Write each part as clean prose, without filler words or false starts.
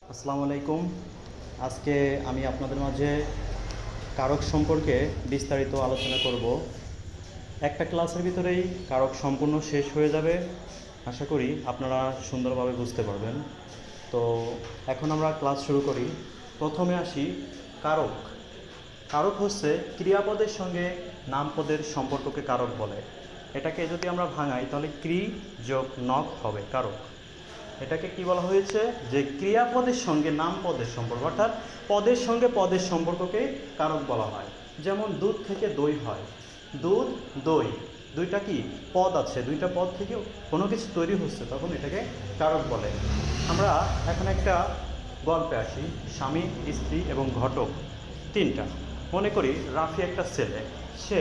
আসসালামু আলাইকুম। আজকে আমি আপনাদের মাঝে কারক সম্পর্কে বিস্তারিত আলোচনা করব। একটা ক্লাসের ভিতরেই কারক সম্পূর্ণ শেষ হয়ে যাবে। আশা করি আপনারা সুন্দরভাবে বুঝতে পারবেন। তো এখন আমরা ক্লাস শুরু করি। প্রথমে আসি কারক। কারক হচ্ছে ক্রিয়াপদের সঙ্গে নামপদের সম্পর্ককে কারক বলে। এটাকে যদি আমরা ভাঙাই তাহলে ক্রি যোগ নক হবে কারক। এটাকে কি বলা হয়েছে, যে ক্রিয়াপদের সঙ্গে নামপদের সম্পর্ক, অর্থাৎ পদের সঙ্গে পদের সম্পর্ককে কারক বলা হয়। যেমন দুধ থেকে দই হয়, দুধ দই, দুইটা কি পদ আছে, দুইটা পদ থেকে কোনো কিছু তৈরি হচ্ছে, তখন এটাকে কারক বলে। আমরা এখন একটা গল্পে আসি। স্বামী, স্ত্রী এবং ঘটক তিনটা। মনে করি রাফি একটা ছেলে, সে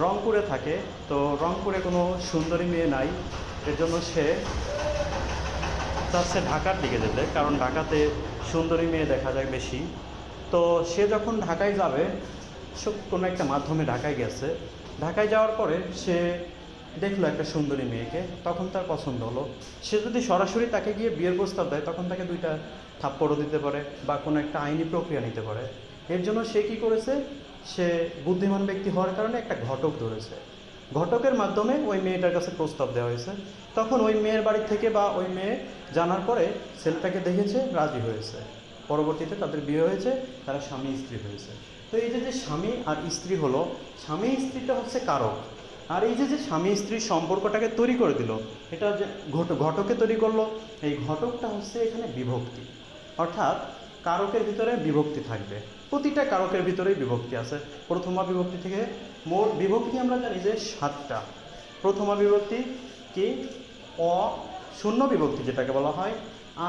রংপুরে থাকে। তো রংপুরে কোনো সুন্দরী মেয়ে নাই, এর জন্য সে চাচ্ছে ঢাকার দিকে যেতে, কারণ ঢাকাতে সুন্দরী মেয়ে দেখা যায় বেশি। তো সে যখন ঢাকায় যাবে, কোনো একটা মাধ্যমে ঢাকায় গেছে। ঢাকায় যাওয়ার পরে সে দেখলো একটা সুন্দরী মেয়েকে, তখন তার পছন্দ হলো। সে যদি সরাসরি তাকে গিয়ে বিয়ের প্রস্তাব দেয়, তখন তাকে দুইটা থাপ্পড়ও দিতে পারে বা কোনো একটা আইনি প্রক্রিয়া নিতে পারে। এর জন্য সে কী করেছে, সে বুদ্ধিমান ব্যক্তি হওয়ার কারণে একটা ঘটক ধরেছে। ঘটকের মাধ্যমে ওই মেয়েটার কাছে প্রস্তাব দেওয়া হয়েছে। তখন ওই মেয়ের বাড়ি থেকে বা ওই মেয়ে জানার পরে ছেলেটাকে দেখেছে, রাজি হয়েছে। পরবর্তীতে তাদের বিয়ে হয়েছে, তারা স্বামী স্ত্রী হয়েছে। তো এই যে স্বামী আর স্ত্রী হলো, স্বামী স্ত্রীটা হচ্ছে কারক। আর এই যে স্বামী স্ত্রীর সম্পর্কটাকে তৈরি করে দিল, এটা যে ঘটকে তৈরি করলো, এই ঘটকটা হচ্ছে এখানে বিভক্তি। অর্থাৎ কারকের ভিতরে বিভক্তি থাকবে, প্রতিটা কারকের ভিতরেই বিভক্তি আছে। প্রথমা বিভক্তি থেকে মোট বিভক্তি আমরা জানি যে 7টা। প্রথমা বিভক্তি কি, অ, শূন্য বিভক্তি যেটাকে বলা হয়,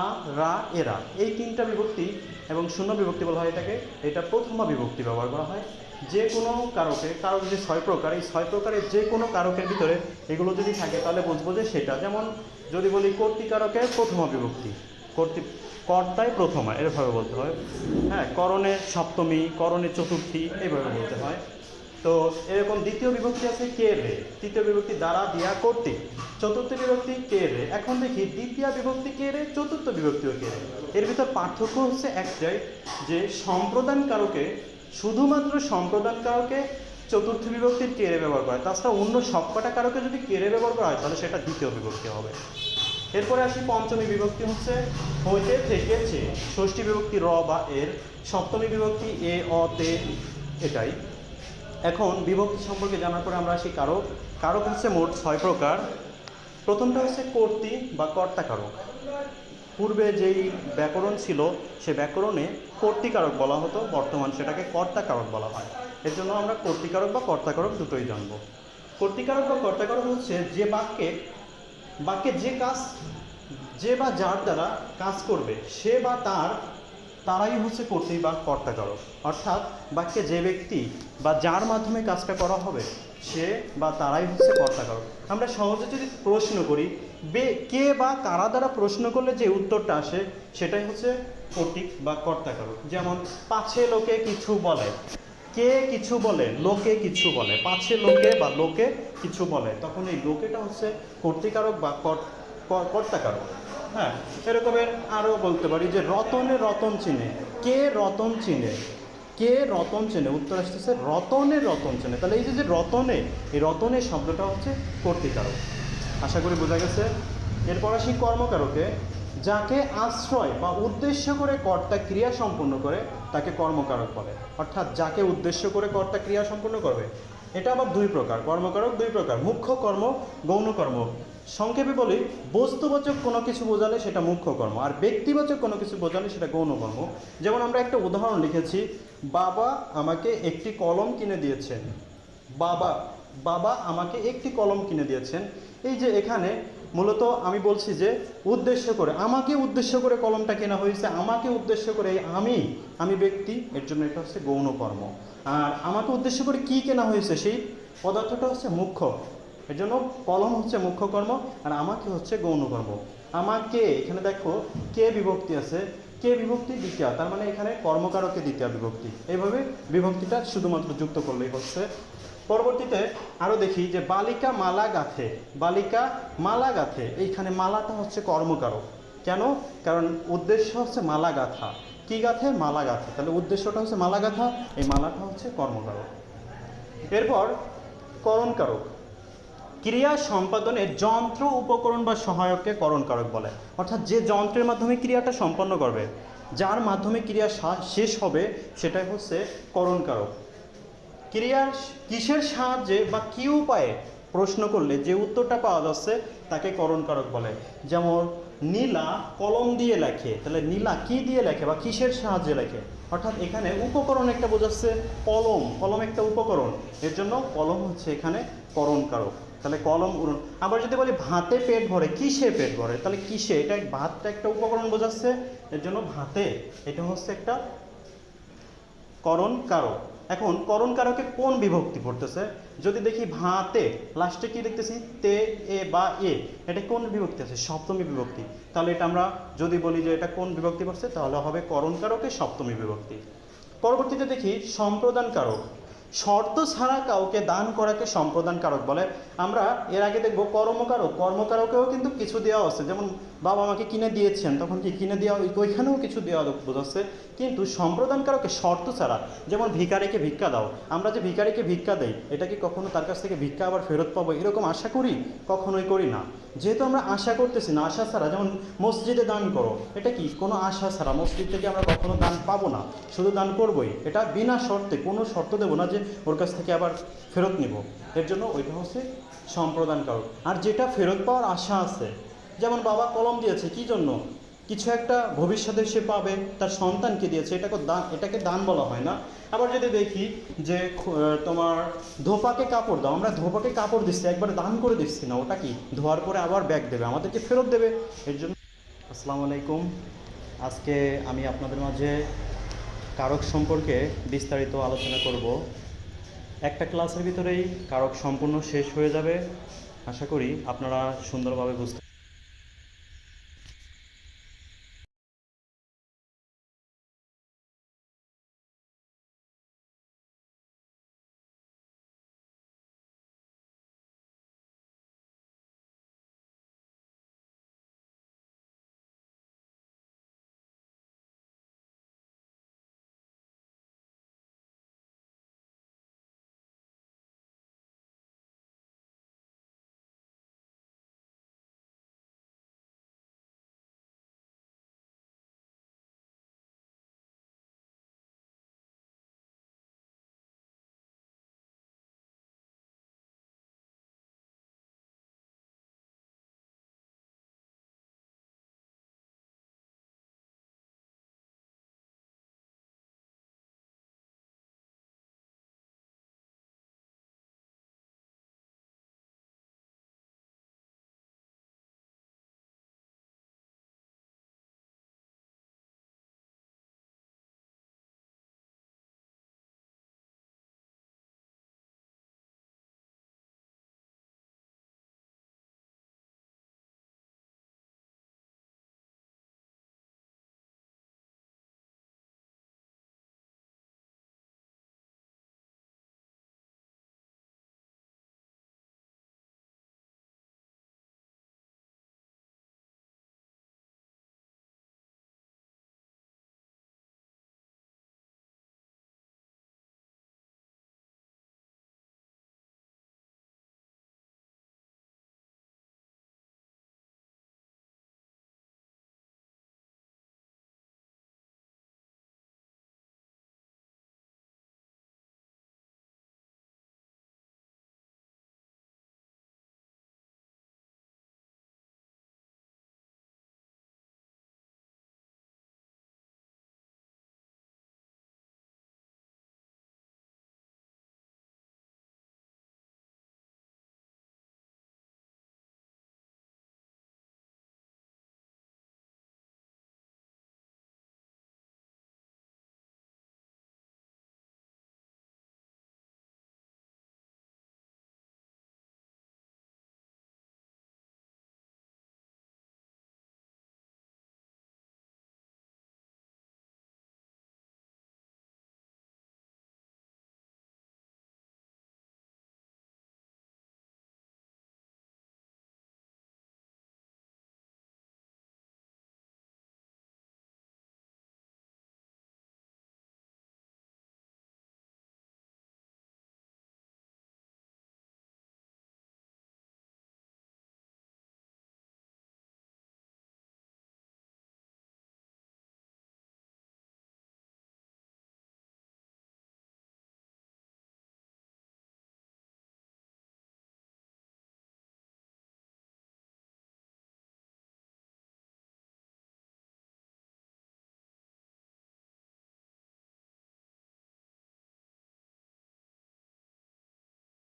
আ, রা, এরা, এই 3টা বিভক্তি এবং শূন্য বিভক্তি বলা হয় এটাকে। এটা প্রথমা বিভক্তি ব্যবহার করা হয় যে কোনো কারকে। কারক যে 6 প্রকার, এই 6 প্রকারের যে কোনো কারকের ভিতরে এগুলো যদি থাকে তাহলে বুঝবো যে সেটা। যেমন যদি বলি কর্তৃকারকের প্রথমা বিভক্তি, কর্তায় প্রথমা, এরভাবে বলতে হয়। হ্যাঁ, করণে সপ্তমী, করণে চতুর্থী, এইভাবে বলতে হয়। তো এরকম দ্বিতীয় বিভক্তি আছে কে রে, তৃতীয় বিভক্তি দ্বারা দিয়া কর্তৃক, চতুর্থ বিভক্তি কে রে। এখন দেখি দ্বিতীয় বিভক্তি কে রে, চতুর্থ বিভক্তিও কে রে। এর ভিতর পার্থক্য হচ্ছে একটাই, যে সম্প্রদান কারকে, শুধুমাত্র সম্প্রদান কারকে চতুর্থ বিভক্তির কে রে ব্যবহার করা হয়। তাছাড়া অন্য সবকটা কারকে যদি কে রে ব্যবহার করা হয় তাহলে সেটা দ্বিতীয় বিভক্তি হবে। এরপরে আসি পঞ্চমী বিভক্তি, হচ্ছে হইতে থেকেছে। ষষ্ঠী বিভক্তি র বা এর। সপ্তমী বিভক্তি এ, অ, তে, এটাই। এখন বিভক্তি সম্পর্কে জানার পরে আমরা আসি কারক। কারক হচ্ছে মোট 6 প্রকার। প্রথমটা হচ্ছে কর্তৃ বা কর্তা কারক। পূর্বে যেই ব্যাকরণ ছিল সে ব্যাকরণে কর্তৃকারক বলা হতো, বর্তমান সেটাকে কর্তা কারক বলা হয়। এর জন্য আমরা কর্তৃকারক বা কর্তা কারক দুটোই জানবো। কর্তৃকারক বা কর্তা কারক হচ্ছে যে বাক্যে যে কাজ, যে বা যার দ্বারা কাজ করবে, সে বা তারাই হচ্ছে কর্তৃ বা কর্তাকারক। অর্থাৎ বাক্যে যে ব্যক্তি বা যার মাধ্যমে কাজটা করা হবে, সে বা তারাই হচ্ছে কর্তাকারক। আমরা সহজে যদি প্রশ্ন করি, কে বা কারা দ্বারা প্রশ্ন করলে যে উত্তরটা আসে সেটাই হচ্ছে কর্তৃক বা কর্তাকারক। যেমন পাছে লোকে কিছু বলে, কে কিছু বলে, লোকে কিছু বলে, পাছে লোকে বা লোকে কিছু বলে, তখন এই লোকেটা হচ্ছে কর্তৃকারক বা কর্তাকারক। হ্যাঁ, এরকমের আরও বলতে পারি যে রতনে রতন চিনে, কে রতন চিনে, কে রতন চেনে, উত্তর আসতেছে রতনে রতন চেনে। তাহলে এই যে রতনে, এই রতনের শব্দটা হচ্ছে কর্তৃকারক। আশা করি বোঝা গেছে। এরপর আসি কর্মকারকে। যাকে আশ্রয় বা উদ্দেশ্য করে কর্তা ক্রিয়া সম্পন্ন করে তাকে কর্মকারক বলে। অর্থাৎ যাকে উদ্দেশ্য করে কর্তা ক্রিয়া সম্পন্ন করবে। এটা আবার 2 প্রকার, কর্মকারক 2 প্রকার, মুখ্য কর্ম, গৌণ কর্ম। সংক্ষেপে বলি, বস্তুবাচক কোনো কিছু বোঝালে সেটা মুখ্য কর্ম, আর ব্যক্তিবাচক কোনো কিছু বোঝালে সেটা গৌণ কর্ম। যেমন আমরা একটা উদাহরণ লিখেছি, বাবা আমাকে একটি কলম কিনে দিয়েছেন। বাবা বাবা আমাকে একটি কলম কিনে দিয়েছেন। এই যে এখানে মূলত আমি বলছি যে উদ্দেশ্য করে, আমাকে উদ্দেশ্য করে কলমটা কেনা হয়েছে, আমাকে উদ্দেশ্য করে, আমি ব্যক্তি, এর জন্য এটা হচ্ছে গৌণ কর্ম। আর আমাকে উদ্দেশ্য করে কি কেনা হয়েছে সেই পদার্থটা হচ্ছে মুখ্য, এর জন্য কলম হচ্ছে মুখ্য কর্ম আর আমাকে হচ্ছে গৌণ কর্ম। আমাকে, এখানে দেখো কে বিভক্তি আছে, কে বিভক্তি দ্বিতীয়, তার মানে এখানে কর্মকারকে দ্বিতীয় বিভক্তি। এইভাবে বিভক্তিটা শুধুমাত্র যুক্ত করলেই হচ্ছে। পরবর্তীতে আরও দেখি যে বালিকা মালা গাঁথে, বালিকা মালা গাঁথে, এইখানে মালাটা হচ্ছে কর্মকারক। কেন? কারণ উদ্দেশ্য হচ্ছে মালা গাঁথা। কি গাঁথে? মালা গাঁথা। তাহলে উদ্দেশ্যটা হচ্ছে মালা গাঁথা, এই মালাটা হচ্ছে কর্মকারক। এরপর করণকারক। ক্রিয়া সম্পাদনের যন্ত্র, উপকরণ বা সহায়ককে করণকারক বলে। অর্থাৎ যে যন্ত্রের মাধ্যমে ক্রিয়াটা সম্পন্ন করবে, যার মাধ্যমে ক্রিয়া শেষ হবে, সেটাই হচ্ছে করণকারক। ক্রিয়ার কিসের সাহায্যে বা কী উপায়ে প্রশ্ন করলে যে উত্তরটা পাওয়া যাচ্ছে তাকে করণকারক বলে। যেমন নীলা কলম দিয়ে লেখে, তাহলে নীলা কি দিয়ে লেখে বা কিসের সাহায্যে লেখে, অর্থাৎ এখানে উপকরণ একটা বোঝাচ্ছে, কলম, কলম একটা উপকরণ, এর জন্য কলম হচ্ছে এখানে করণকারক। তাহলে কলম উড়ন। আবার যদি বলি ভাতে পেট ভরে, কিসে পেট ভরে, তাহলে কিসে, এটা ভাতটা একটা উপকরণ বোঝাচ্ছে, এর জন্য ভাতে, এটা হচ্ছে একটা করণকারক। এখন করণকারকে কোন বিভক্তি পড়তেছে? যদি দেখি ভাতে লাস্টে কি দেখতেছি, তে, এ বা এ, এটা কোন বিভক্তি আছে? সপ্তমী বিভক্তি। তাহলে এটা আমরা যদি বলি যে এটা কোন বিভক্তি পড়ছে, তাহলে হবে করণকারকের সপ্তমী বিভক্তি। পরবর্তীতে দেখি সম্প্রদানকারক। শর্ত ছাড়া কাউকে দান করাকে সম্প্রদানকারক বলে। আমরা এর আগে দেখব কর্মকারক, কর্মকারকেও কিন্তু কিছু দেওয়া আছে, যেমন বাবা আমাকে কিনে দিয়েছেন, তখন কি কিনে দেওয়া, ওইখানেও কিছু দেওয়া বোঝাচ্ছে। কিন্তু সম্প্রদানকারকে শর্ত ছাড়া, যেমন ভিখারিকে ভিক্ষা দাও, আমরা যে ভিখারিকে ভিক্ষা দেই, এটা কি কখনো তার কাছ থেকে ভিক্ষা আবার ফেরত পাবো এরকম আশা করি? কখনোই করি না। যেহেতু আমরা আশা করতেছি না, আশা ছাড়া, যেমন মসজিদে দান করো, এটা কি কোনো আশা ছাড়া, মসজিদ থেকে আমরা কখনো দান পাবো না, শুধু দান করবই, এটা বিনা শর্তে, কোনো শর্ত দেবো না যে ওর কাছ থেকে আবার ফেরত নিব, এর জন্য ওইটা হচ্ছে সম্প্রদানকারক। আর যেটা ফেরত পাওয়ার আশা আছে, যেমন বাবা কলম দিয়েছে কি জন্য, কিছু একটা ভবিষ্যতে সে পাবে, তার সন্তানকে দিয়েছে, এটাকে দান বলা হয় না। আবার যদি দেখি যে তোমার ধোপাকে কাপড় দাও, আমরা ধোপাকে কাপড় দিচ্ছি, একবার দান করে দিচ্ছি না, ওটা কি ধোয়ার পরে আবার ব্যাগ দেবে, আমাদেরকে ফেরত দেবে, এর জন্য। আসসালামু আলাইকুম। আজকে আমি আপনাদের মাঝে কারক সম্পর্কে বিস্তারিত আলোচনা করব। একটা ক্লাসের ভিতরেই কারক সম্পূর্ণ শেষ হয়ে যাবে, আশা করি আপনারা সুন্দরভাবে বুঝতে